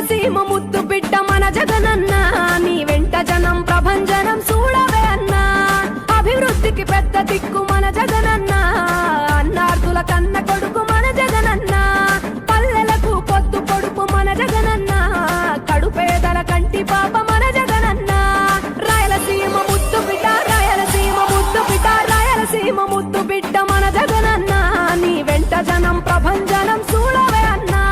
రాయలసీమ ముద్దు బిడ్డ మన జగనన్న నీ వెంట జనం ప్రభంజనం చూడవే అన్నా అభివృద్ధికి పెద్ద దిక్కు మన జగనన్న అన్నార్థుల కన్న కొడుకు మన జగనన్న పల్లెలకు పొద్దు పొడుపు మన జగనన్న కడుపేదల కంటి పాప మన జగనన్న రాయలసీమ ముద్దు బిడ్డ రాయలసీమ ముద్దు బిడ్డ రాయలసీమ ముద్దు బిడ్డ మన జగనన్న నీ వెంట జనం ప్రభంజనం చూడవే అన్నా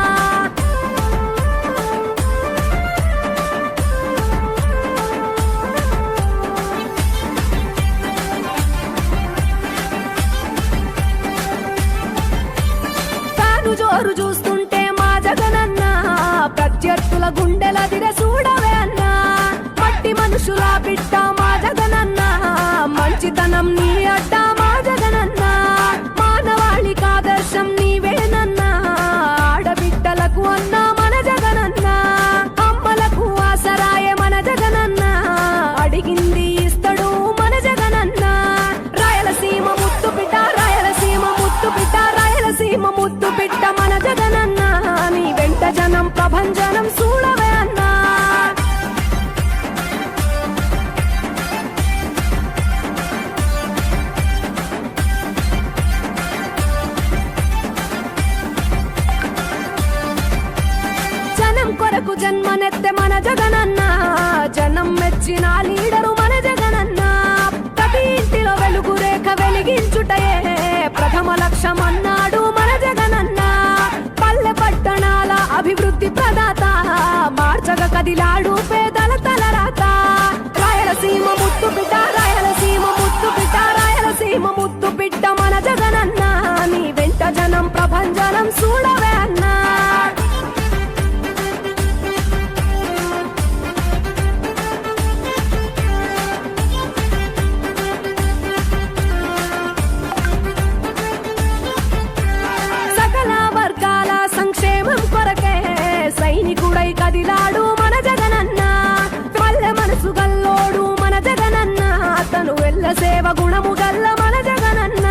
జోరు చూస్తుంటే మా జగనన్న ప్రత్యర్థుల గుండెల దిర చూడవే అన్నా మట్టి మనుషుల బిడ్డ మా జగనన్న మంచితనం నీ అడ్డ మా జగనన్న మానవాళికి ఆదర్శం నీవేనన్నా ఆడబిడ్డలకు అన్నా మన జగనన్న అమ్మలకు ఆసరాయే మన జగనన్న అడిగింది ఇస్తడు మన జగనన్న రాయలసీమ ముద్దు బిడ్డ రాయలసీమ ముద్దు బిడ్డ రాయలసీమ ముద్దు బిడ్డ మన జగనన్న నీ వెంట జనం ప్రభంజనం చూడవే అన్నా జనం కొరకు జన్మనెత్తే మన జగనన్న జనం మెచ్చిన లీడరు మన జగనన్న ప్రతి ఇంటిలో వెలుగు రేఖ వెలిగించుటయే ప్రథమ లక్ష్యం అన్నాడు మన జగనన్న పల్లె పట్టణాల అభివృద్ధి ప్రదాత మార్చగ కదిలాడు పేదల తలరాత రాయలసీమ ముద్దు బిడ్డ రాయలసీమ ముద్దు బిడ్డ రాయలసీమ ముద్దు బిడ్డ మన జగనన్న నీ వెంట జనం ప్రభంజనం చూడవే అన్నా సైనికుడై కదిలాడు మన జగనన్న పల్లె మనసు గల్లోడు మన జగనన్న అతను ఎల్ల సేవ గుణము గల్ల మన జగనన్న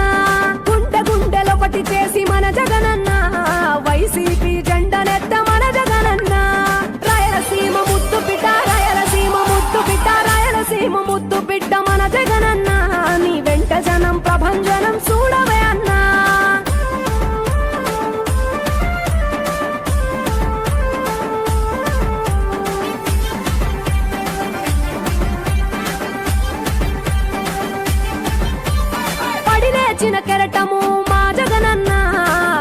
గుండె గుండెలొకటి చేసి మన జగనన్న వైసీపీ జెండనెత్త మన జగనన్న రాయలసీమ ముద్దు బిడ్డ రాయలసీమ ముద్దు బిడ్డ రాయలసీమ ముద్దు బిడ్డ మన జగనన్న నీ వెంట జనం ప్రభంజనం చూడవే అన్నా చిన్న కెరటము మా జగనన్న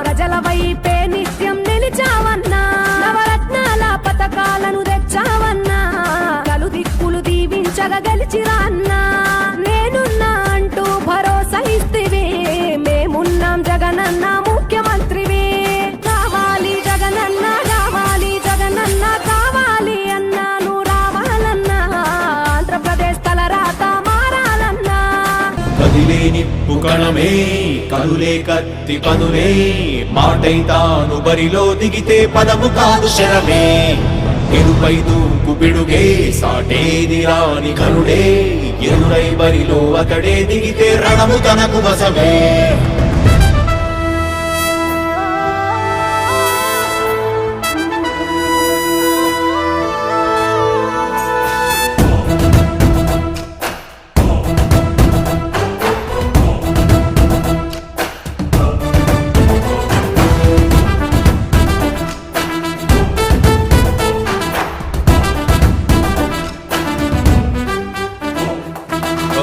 ప్రజల వైపే నిత్యం నిలిచావన్నా నవరత్నాల పథకాలను తెచ్చావన్నా కలు దిక్కులు దీవించగా గెలిచిరా అన్నా నేనున్నా అంటూ భరోసా ఇస్తివి మేమున్నాం జగనన్న ముఖ్యమంత్రివి కావాలి జగనన్న కావాలి జగనన్న కావాలి అన్నా నువ్వు రావాలన్నా ఆంధ్రప్రదేశ్ తలరాత మారాలన్నా కదిలే నిప్పు కణమే కదులే కత్తి పదులే మాటై తాను బరిలో దిగితే పదము కాదు శరమే ఎరుపై దూకు పిడుగే సాటేది రాని కనుడే ఎరుడై బరిలో అతడే దిగితే రణము తనకు వశమే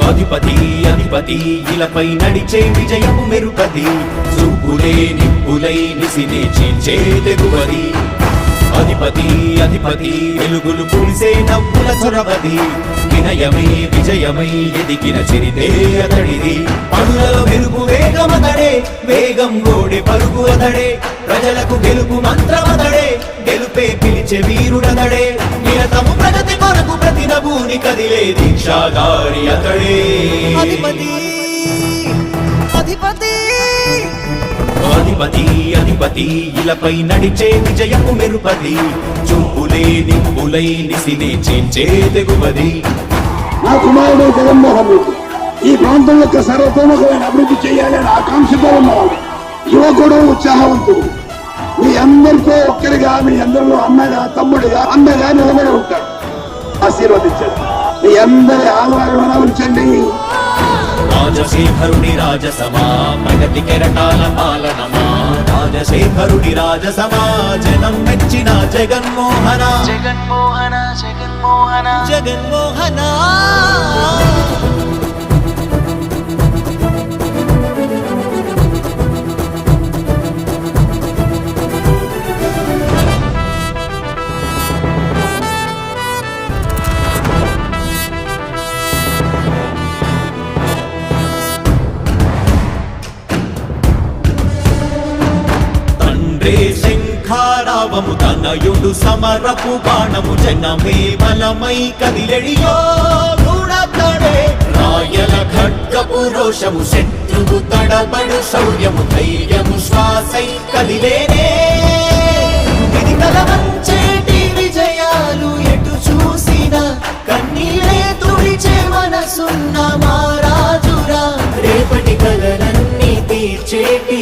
అధిపతి అధిపతి ఇలపై నడిచే విజయము మెరుపది చూపులే నిప్పులై నిసినే చీల్చే తెగువది అధిపతి అధిపతి వెలుగులు కురిసే నవ్వుల చొరవది వినయమై విజయమై ఎదిగిన చిరితే అతడిది పనులలో మెరుపు వేగమతడే వేగం గోడే పరుగు అతడే ప్రజలకు గెలుపు మంత్రమతడే గెలుపే పిలిచే వీరుడతడే నిరతము ప్రగతి కొరకు ప్రతి నభూని కదిలే దీక్షాగారి అతడే అధిపతి అధిపతి అధిపతి అధిపతి ఇలపై నడిచే విజయము మెరుపది చూపులే నిప్పులై నిసినే చీల్చే తెగువది నా కుమారుడు జగన్మోహన్ రెడ్డి ఈ ప్రాంతం యొక్క సర్వతోముఖమైన అభివృద్ధి చేయాలని ఆకాంక్షతో ఉన్నవాడు యువకుడు ఉత్సాహవంతుడు మీ అందరితో ఒక్కరిగా మీ అందరిలో అన్నగా తమ్ముడిగా అన్నగా నిలబడి ఉంటాడు. ఆశీర్వదించండి. మీ అందరి ఆదరణ ఉంచండి. రాజశేఖరుని రాజసమా ప్రగతి కెరటాల పాలనమా రాజశేఖరుని రాజసమా జనం మెచ్చిన జగన్మోహన జగన్మోహన జగన్మోహన జగన్మోహన శంఖారావము తనయుడు సమరపు బాణము జనమే బలమై కదిలెడియో గూఢతడే రాయల ఖడ్గపు రోషము శత్రువు తడబడు శౌర్యము ధైర్యము శ్వాసై కదిలేనే ఇది కలవంచేటి విజయాలు ఎటు చూసిన కన్నీరే తుడిచే మనసున్న మారాజురా రేపటి కలలన్నీ తీర్చేటి